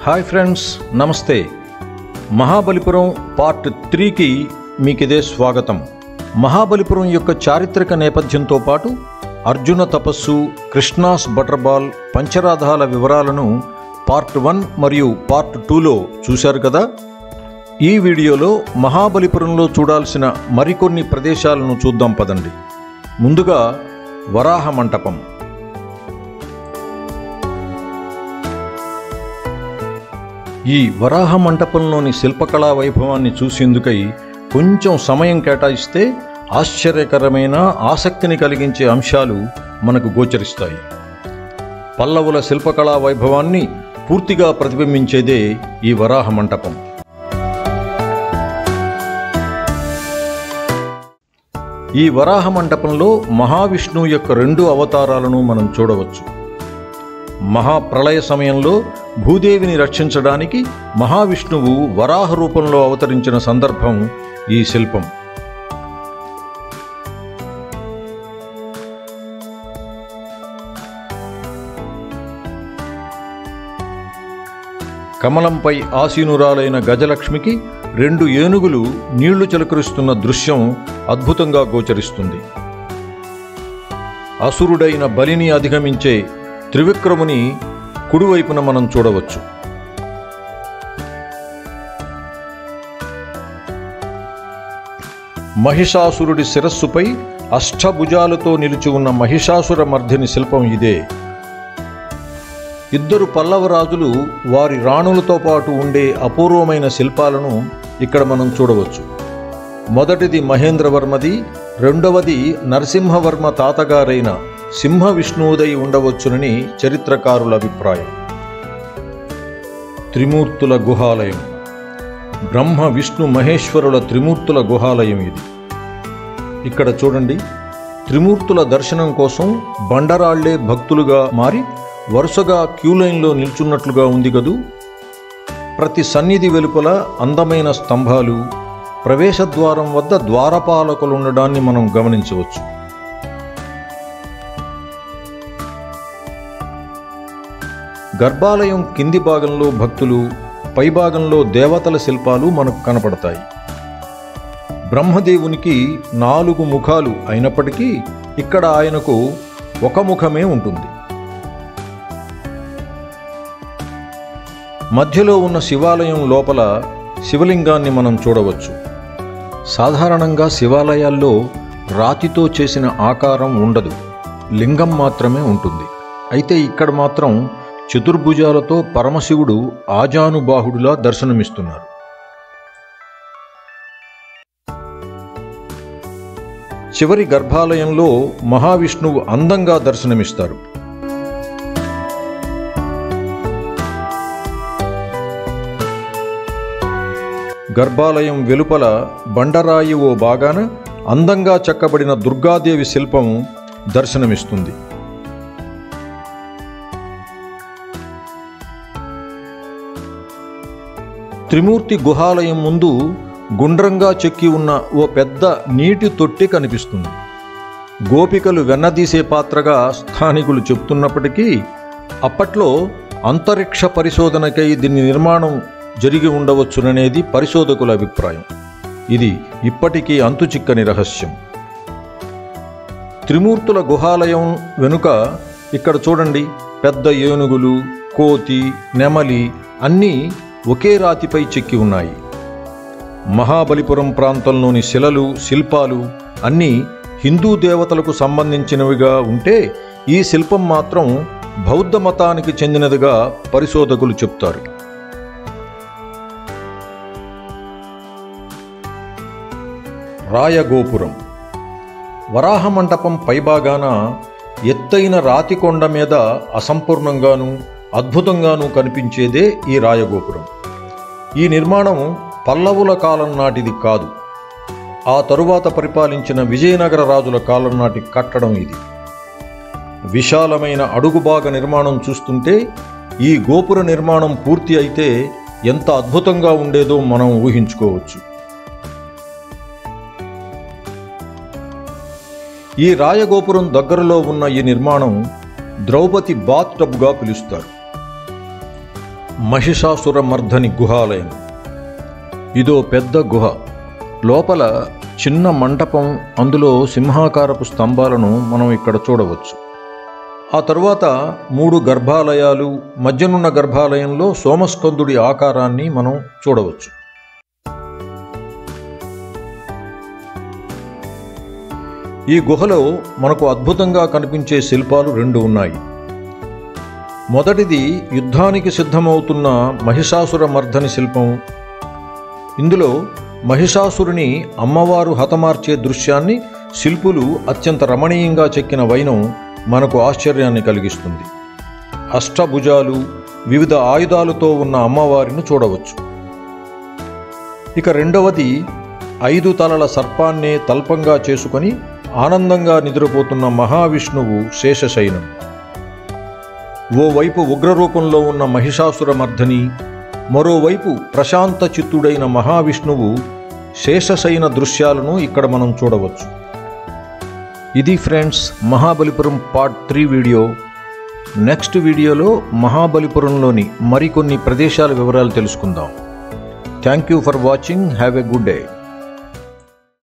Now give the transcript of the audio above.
Hi friends, నమస్తే. Mahabalipuram part 3కి మీకిదే స్వాగతం. మహాబలిపురం యొక్క చారిత్రక నేపథ్యంతో పాటు అర్జున తపస్సు, కృష్ణాస్ బటర్బాల్, పంచరాధాల వివరాలను పార్ట్ 1 మరియు పార్ట్ 2లో చూశారు కదా. ఈ వీడియోలో మహాబలిపురంలో చూడాల్సిన మరికొన్ని ప్రదేశాలను చూద్దాం పదండి. ముందుగా వరాహ మంటపం. ఈ వరాహ మంటపంలోని శిల్పకళా వైభవాన్ని చూసేందుకై కొంచెం సమయం కేటాయిస్తే ఆశ్చర్యకరమైన, ఆసక్తిని కలిగించే అంశాలు మనకు గోచరిస్తాయి. పల్లవుల శిల్పకళా వైభవాన్ని పూర్తిగా ప్రతిబింబించేదే ఈ వరాహ మంటపం. ఈ వరాహ మంటపంలో మహావిష్ణువు యొక్క 2 అవతారాలను మనం చూడవచ్చు. మహాప్రళయ సమయంలో భూదేవిని రక్షించడానికి మహావిష్ణువు వరాహ రూపంలో అవతరించిన సందర్భం ఈ శిల్పం. కమలంపై ఆసీనురాలైన గజలక్ష్మికి 2 ఏనుగులు నీళ్లు చిలకరిస్తున్న దృశ్యం అద్భుతంగా గోచరిస్తుంది. అసురుడైన బలిని అధిగమించే త్రివిక్రముని కుడివైపున మనం చూడవచ్చు. మహిషాసురుడి శిరస్సుపై అష్టభుజాలతో నిలిచి ఉన్న మహిషాసుర మర్దిని శిల్పం ఇదే. 2 పల్లవ రాజులు వారి రాణులతో పాటు ఉండే అపూర్వమైన శిల్పాలను ఇక్కడ మనం చూడవచ్చు. మొదటిది మహేంద్రవర్మది, రెండవది నరసింహవర్మ తాతగారైన సింహ విష్ణువుదై ఉండవచ్చునని చరిత్రకారుల అభిప్రాయం. త్రిమూర్తుల గుహాలయం. బ్రహ్మ విష్ణు మహేశ్వరుల త్రిమూర్తుల గుహాలయం ఇది. ఇక్కడ చూడండి, త్రిమూర్తుల దర్శనం కోసం బండరాళ్లే భక్తులుగా మారి వరుసగా క్యూలైన్లో నిల్చున్నట్లుగా ఉంది గదు. ప్రతి సన్నిధి వెలుపల అందమైన స్తంభాలు, ప్రవేశద్వారం వద్ద ద్వారపాలకులుండడాన్ని మనం గమనించవచ్చు. గర్భాలయం కింది భాగంలో భక్తులు, పైభాగంలో దేవతల శిల్పాలు మనకు కనపడతాయి. బ్రహ్మదేవునికి 4 ముఖాలు అయినప్పటికీ ఇక్కడ ఆయనకు 1 ముఖమే ఉంటుంది. మధ్యలో ఉన్న శివాలయం లోపల శివలింగాన్ని మనం చూడవచ్చు. సాధారణంగా శివాలయాల్లో రాతితో చేసిన ఆకారం ఉండదు, లింగం మాత్రమే ఉంటుంది. అయితే ఇక్కడ మాత్రం చతుర్భుజాలతో పరమశివుడు ఆజానుబాహుడులా దర్శనమిస్తున్నారు. చివరి గర్భాలయంలో మహావిష్ణువు అందంగా దర్శనమిస్తారు. గర్భాలయం వెలుపల బండరాయి ఓ భాగాన అందంగా చెక్కబడిన దుర్గాదేవి శిల్పం దర్శనమిస్తుంది. త్రిమూర్తి గుహాలయం ముందు గుండ్రంగా చెక్కి ఉన్న ఓ పెద్ద నీటి తొట్టి కనిపిస్తుంది. గోపికలు వెన్నదీసే పాత్రగా స్థానికులు చెప్తున్నప్పటికీ అప్పట్లో అంతరిక్ష పరిశోధనకై దీని నిర్మాణం జరిగి ఉండవచ్చుననేది పరిశోధకుల అభిప్రాయం. ఇది ఇప్పటికీ అంతుచిక్కని రహస్యం. త్రిమూర్తుల గుహాలయం వెనుక ఇక్కడ చూడండి, పెద్ద ఏనుగులు, కోతి, నెమలి అన్నీ ఒకే రాతిపై చెక్కి ఉన్నాయి. మహాబలిపురం ప్రాంతంలోని శిలలు, శిల్పాలు అన్నీ హిందూ దేవతలకు సంబంధించినవిగా ఉంటే ఈ శిల్పం మాత్రం బౌద్ధ మతానికి చెందినదిగా పరిశోధకులు చెప్తారు. రాయగోపురం. వరాహ మంటపం పైభాగాన ఎత్తైన రాతి కొండ మీద అసంపూర్ణంగాను అద్భుతంగానూ కనిపించేదే ఈ రాయగోపురం. ఈ నిర్మాణం పల్లవుల కాలం నాటిది కాదు, ఆ తరువాత పరిపాలించిన విజయనగర రాజుల కాలం నాటి కట్టడం ఇది. విశాలమైన అడుగుభాగ నిర్మాణం చూస్తుంటే ఈ గోపుర నిర్మాణం పూర్తి అయితే ఎంత అద్భుతంగా ఉండేదో మనం ఊహించుకోవచ్చు. ఈ రాయగోపురం దగ్గరలో ఉన్న ఈ నిర్మాణం ద్రౌపది బాత్ టబ్గా పిలుస్తారు. మహిషాసురమర్ధని గుహాలయం. ఇదో పెద్ద గుహ. లోపల చిన్న మంటపం, అందులో సింహాకారపు స్తంభాలను మనం ఇక్కడ చూడవచ్చు. ఆ తరువాత 3 గర్భాలయాలు, మధ్యనున్న గర్భాలయంలో సోమస్కందుడి ఆకారాన్ని మనం చూడవచ్చు. ఈ గుహలో మనకు అద్భుతంగా కనిపించే శిల్పాలు 2 ఉన్నాయి. మొదటిది యుద్ధానికి సిద్ధమవుతున్న మహిషాసురమర్ధని శిల్పం. ఇందులో మహిషాసురుని అమ్మవారు హతమార్చే దృశ్యాన్ని శిల్పులు అత్యంత రమణీయంగా చెక్కిన వైనం మనకు ఆశ్చర్యాన్ని కలిగిస్తుంది. అష్టభుజాలు, వివిధ ఆయుధాలతో ఉన్న అమ్మవారిని చూడవచ్చు. ఇక రెండవది 5 తలల సర్పాన్నే తల్పంగా చేసుకొని ఆనందంగా నిద్రపోతున్న మహావిష్ణువు శేషశయనం. ఓవైపు ఉగ్రరూపంలో ఉన్న మహిషాసురమర్ధని, మరోవైపు ప్రశాంత చిత్తుడైన మహావిష్ణువు శేషశయన దృశ్యాలను ఇక్కడ మనం చూడవచ్చు. ఇది friends Mahabalipuram part 3 video. Next వీడియోలో మహాబలిపురంలోని మరికొన్ని ప్రదేశాల వివరాలు తెలుసుకుందాం. Thank you for watching. Have a good day.